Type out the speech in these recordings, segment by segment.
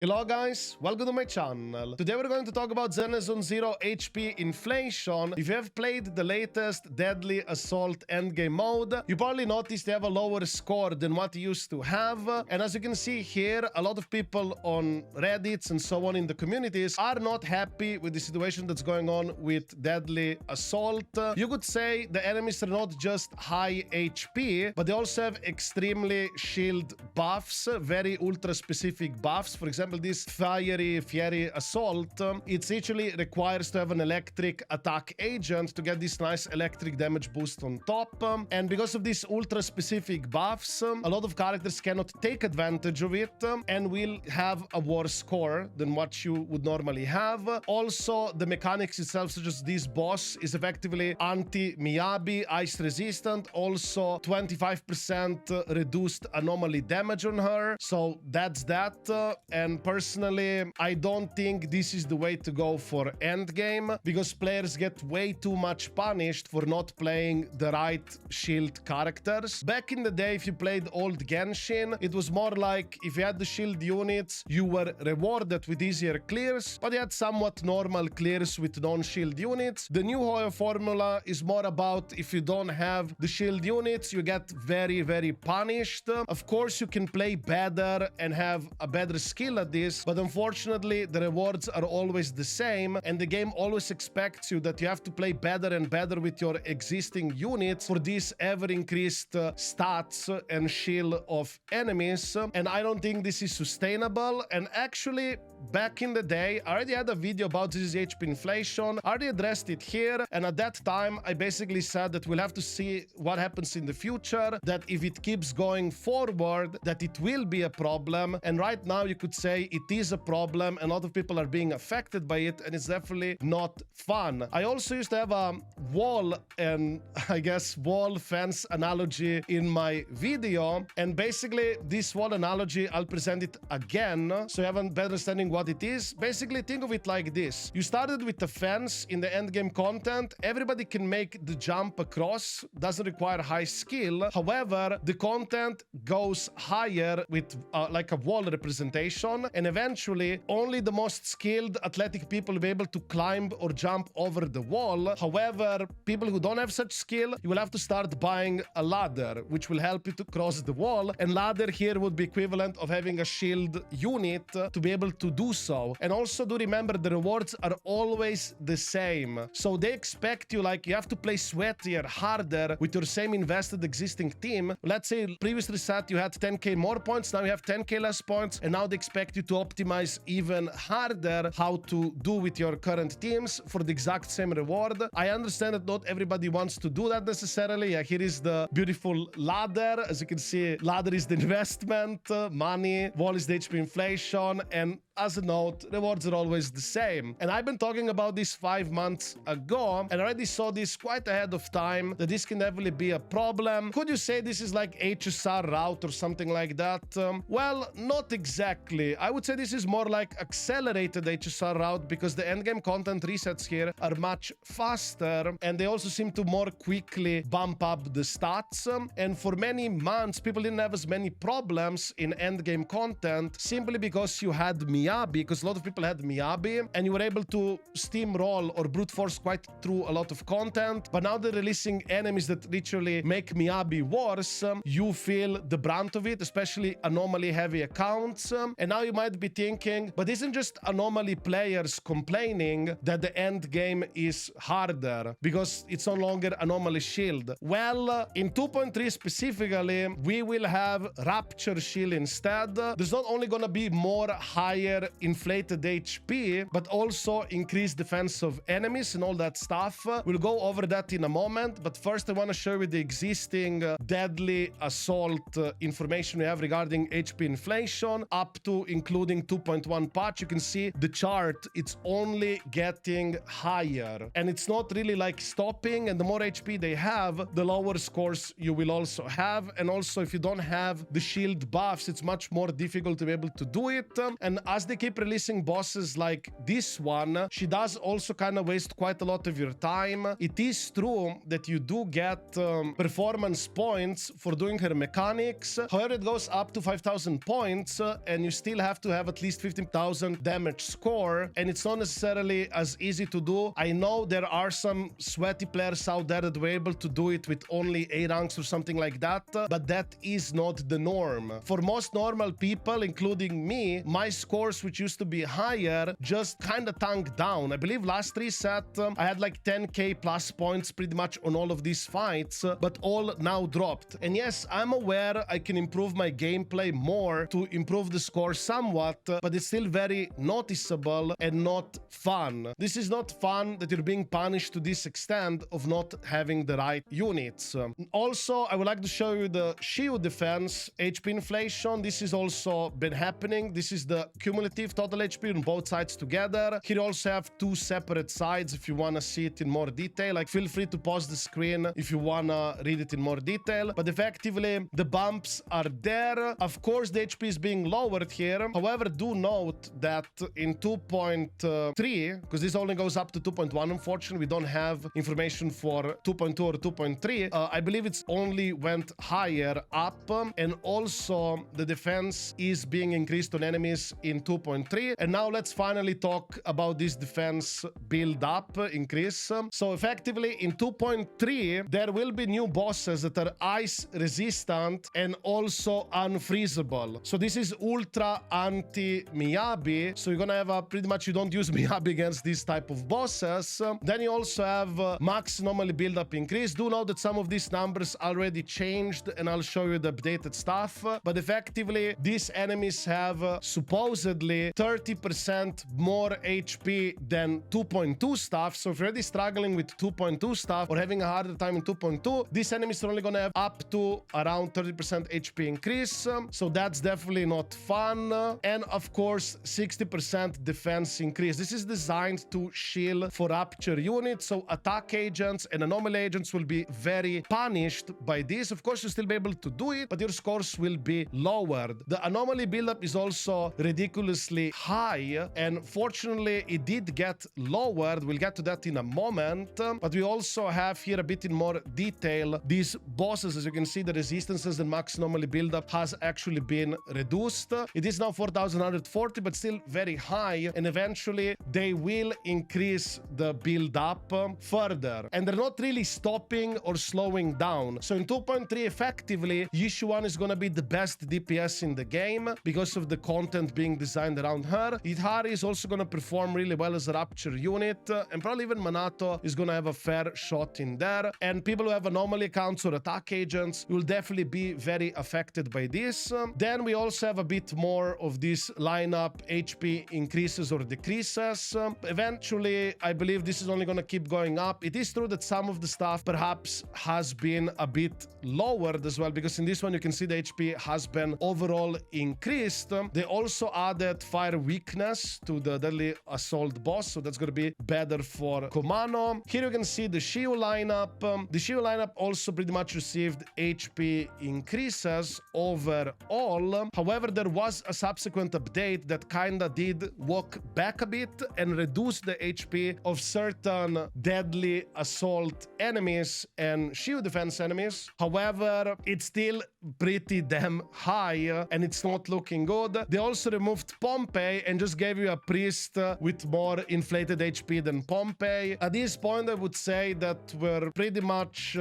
Hello guys, welcome to my channel. Today we're going to talk about Zenless on 0 HP inflation. If you have played the latest Deadly Assault endgame mode, you probably noticed they have a lower score than what you used to have. And as you can see here, a lot of people on Reddit and so on in the communities are not happy with the situation that's going on with Deadly Assault. You could say the enemies are not just high HP, but they also have extremely shield buffs, very ultra specific buffs. For example, this Fiery Assault, it actually requires to have an electric attack agent to get this nice electric damage boost on top. And because of these ultra specific buffs, a lot of characters cannot take advantage of it and will have a worse score than what you would normally have. Also, the mechanics itself, such as this boss, is effectively anti-Miyabi, ice resistant, also 25% reduced anomaly damage on her. So that's that. And personally, I don't think this is the way to go for endgame, because players get way too much punished for not playing the right shield characters. Back in the day, if you played old Genshin, it was more like if you had the shield units, you were rewarded with easier clears, but you had somewhat normal clears with non-shield units. The new Hoyo formula is more about if you don't have the shield units, you get very punished. Of course, you can play better and have a better skill at this, but unfortunately the rewards are always the same, and the game always expects you that you have to play better and better with your existing units for these ever increased stats and shield of enemies. And I don't think this is sustainable. And actually, back in the day, I already had a video about ZZZ HP inflation. I already addressed it here, and at that time I basically said that we'll have to see what happens in the future, that if it keeps going forward, that it will be a problem. And right now you could say it is a problem, and a lot of people are being affected by it, and it's definitely not fun. I also used to have a wall and I guess wall fence analogy in my video, and basically this wall analogy, I'll present it again so you have a better understanding what it is. Basically, think of it like this. You started with the fence in the endgame content. Everybody can make the jump across, doesn't require high skill. However, the content goes higher with like a wall representation, and eventually only the most skilled athletic people will be able to climb or jump over the wall. However, people who don't have such skill, you will have to start buying a ladder, which will help you to cross the wall. And ladder here would be equivalent of having a shield unit to be able to do so. And also do remember, the rewards are always the same. So they expect you, like, you have to play sweatier, harder with your same invested existing team. Let's say previous reset you had 10k more points, now you have 10k less points, and now they expect you to optimize even harder how to do with your current teams for the exact same reward. I understand that not everybody wants to do that necessarily. Yeah, here is the beautiful ladder. As you can see, ladder is the investment, money, wall is the HP inflation, and as a note, rewards are always the same. And I've been talking about this 5 months ago, and I already saw this quite ahead of time, that this can definitely be a problem. Could you say this is like HSR route or something like that? Well, not exactly. I would say this is more like accelerated HSR route, because the endgame content resets here are much faster, and they also seem to more quickly bump up the stats. And for many months, people didn't have as many problems in endgame content simply because you had Miyabi, because a lot of people had Miyabi, and you were able to steamroll or brute force quite through a lot of content. But now they're releasing enemies that literally make Miyabi worse. You feel the brunt of it, especially anomaly heavy accounts. And now you might be thinking, but isn't just anomaly players complaining that the end game is harder because it's no longer anomaly shield? Well, in 2.3 specifically, we will have Rupture shield instead. There's not only gonna be more higher inflated HP, but also increased defense of enemies and all that stuff. We'll go over that in a moment, but first I want to show you the existing Deadly Assault information we have regarding HP inflation, up to including 2.1 patch. You can see the chart, it's only getting higher, and it's not really like stopping. And the more HP they have, the lower scores you will also have. And also, if you don't have the shield buffs, it's much more difficult to be able to do it. And as as they keep releasing bosses like this one, she does also kind of waste quite a lot of your time. It is true that you do get performance points for doing her mechanics. However, it goes up to 5,000 points and you still have to have at least 15,000 damage score, and it's not necessarily as easy to do. I know there are some sweaty players out there that were able to do it with only A ranks or something like that, but that is not the norm. For most normal people, including me, my scores, which used to be higher, just kind of tanked down. I believe last reset, I had like 10k plus points pretty much on all of these fights, but all now dropped. And yes, I'm aware I can improve my gameplay more to improve the score somewhat, but it's still very noticeable and not fun. This is not fun that you're being punished to this extent of not having the right units. Also, I would like to show you the shield defense HP inflation. This has also been happening. This is the cumulative total HP on both sides together. Here you also have two separate sides if you want to see it in more detail. Like, feel free to pause the screen if you want to read it in more detail. But effectively, the bumps are there. Of course, the HP is being lowered here. However, do note that in 2.3, because this only goes up to 2.1, unfortunately, we don't have information for 2.2 or 2.3. I believe it's only went higher up, and also the defense is being increased on enemies in 2.3. And now let's finally talk about this defense build up increase. So effectively in 2.3, there will be new bosses that are ice resistant and also unfreezable. So this is ultra anti-Miyabi. So you're gonna have a pretty much, you don't use Miyabi against these type of bosses. Then you also have max normally build up increase. Do know that some of these numbers already changed, and I'll show you the updated stuff. But effectively, these enemies have supposedly 30% more HP than 2.2 stuff. So if you're already struggling with 2.2 stuff or having a harder time in 2.2, these enemies are only gonna have up to around 30% HP increase. So that's definitely not fun. And of course, 60% defense increase. This is designed to shield for Rupture units. So attack agents and anomaly agents will be very punished by this. Of course, you'll still be able to do it, but your scores will be lowered. The anomaly buildup is also ridiculously high, and fortunately, it did get lowered. We'll get to that in a moment. But we also have here a bit in more detail these bosses. As you can see, the resistances and max anomaly buildup has actually been reduced. It is now 4,140, but still very high, and eventually they will increase the build up further. And they're not really stopping or slowing down. So in 2.3, effectively, Yishuan is gonna be the best DPS in the game because of the content being designed around her. Itahari is also gonna perform really well as a Rupture unit, and probably even Manato is gonna have a fair shot in there. And people who have anomaly accounts or attack agents will definitely be very affected by this. Then we also have a bit more of this lineup HP increases or decreases. Eventually, I believe this is only gonna keep going up. It is true that some of the stuff perhaps has been a bit lowered as well, because in this one you can see the HP has been overall increased. They also added fire weakness to the deadly assault boss, so that's gonna be better for Kumano. Here you can see the Shiu lineup. The Shiu lineup also pretty much received HP increases overall. However, there was a subsequent update that kinda did walk back a bit and reduce the HP of certain deadly assault enemies and shield defense enemies. However, it's still pretty damn high and it's not looking good. They also removed Pompey and just gave you a priest with more inflated HP than Pompey. At this point, I would say that we're pretty much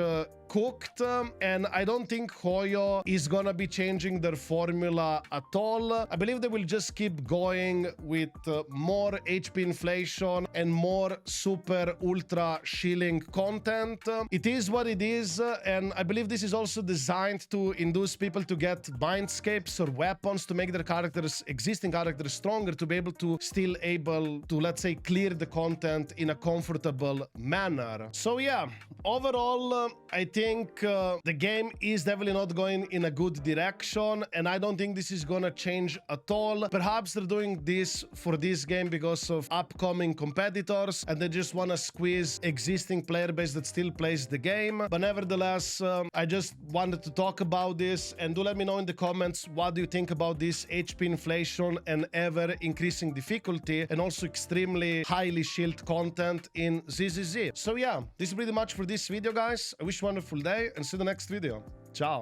cooked, and I don't think Hoyo is gonna be changing their formula at all. I believe they will just keep going with more HP inflation and more super ultra shielding content. It is what it is, and I believe this is also designed to induce people to get mindscapes or weapons to make their characters, existing characters, stronger, to be able to still able to, let's say, clear the content in a comfortable manner. So yeah, overall, I think think the game is definitely not going in a good direction, and I don't think this is gonna change at all. Perhaps they're doing this for this game because of upcoming competitors, and they just wanna squeeze existing player base that still plays the game. But nevertheless, I just wanted to talk about this, and do let me know in the comments what do you think about this HP inflation and ever increasing difficulty, and also extremely highly shield content in ZZZ. So yeah, this is pretty much for this video, guys. I wish you a wonderful day and see you in the next video. Ciao.